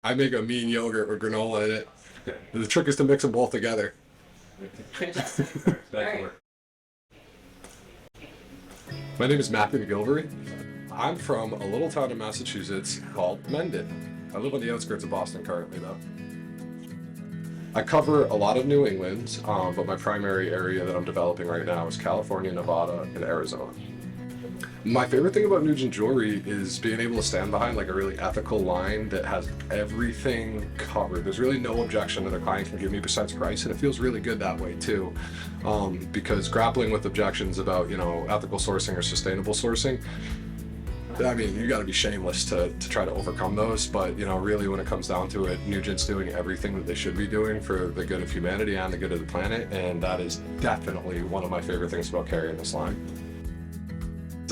I make a mean yogurt with granola in it. The trick is to mix them both together. Alright. My name is Matthew McGilvery. I'm from a little town in Massachusetts called Mendon. I live on the outskirts of Boston currently, though. I cover a lot of New England, but my primary area that I'm developing right now is California, Nevada, and Arizona. My favorite thing about Nugent jewelry is being able to stand behind like a really ethical line that has everything covered. There's really no objection that a client can give me besides price, and it feels really good that way too. Because grappling with objections about, ethical sourcing or sustainable sourcing, I mean, you got to be shameless to try to overcome those. But, really when it comes down to it, Nugent's doing everything that they should be doing for the good of humanity and the good of the planet. And that is definitely one of my favorite things about carrying this line.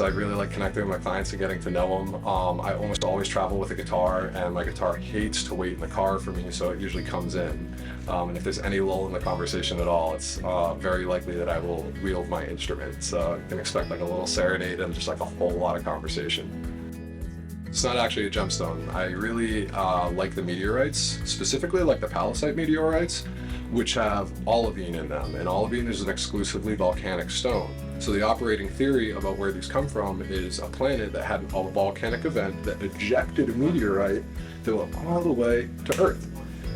I really like connecting with my clients and getting to know them. I almost always travel with a guitar, and my guitar hates to wait in the car for me, so it usually comes in. And if there's any lull in the conversation at all, it's very likely that I will wield my instrument. So you can expect like a little serenade and just like a whole lot of conversation. It's not actually a gemstone. I really like the meteorites, specifically like the palisite meteorites, which have olivine in them, and olivine is an exclusively volcanic stone. So the operating theory about where these come from is a planet that had a volcanic event that ejected a meteorite that went all the way to Earth.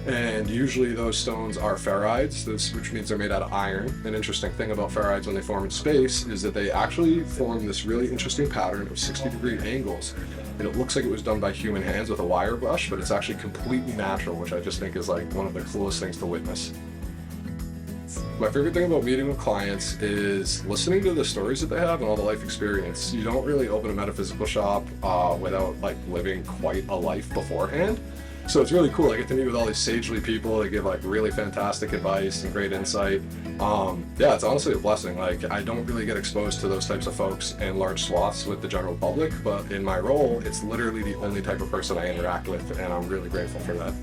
And usually those stones are ferrites, which means they're made out of iron. An interesting thing about ferrites when they form in space is that they actually form this really interesting pattern of 60-degree angles. And it looks like it was done by human hands with a wire brush, but it's actually completely natural, which I just think is like one of the coolest things to witness. My favorite thing about meeting with clients is listening to the stories that they have and all the life experience. You don't really open a metaphysical shop without like living quite a life beforehand. So it's really cool. I get to meet with all these sagely people. They give like really fantastic advice and great insight. Yeah, it's honestly a blessing. Like, I don't really get exposed to those types of folks in large swaths with the general public, but in my role, it's literally the only type of person I interact with, and I'm really grateful for that.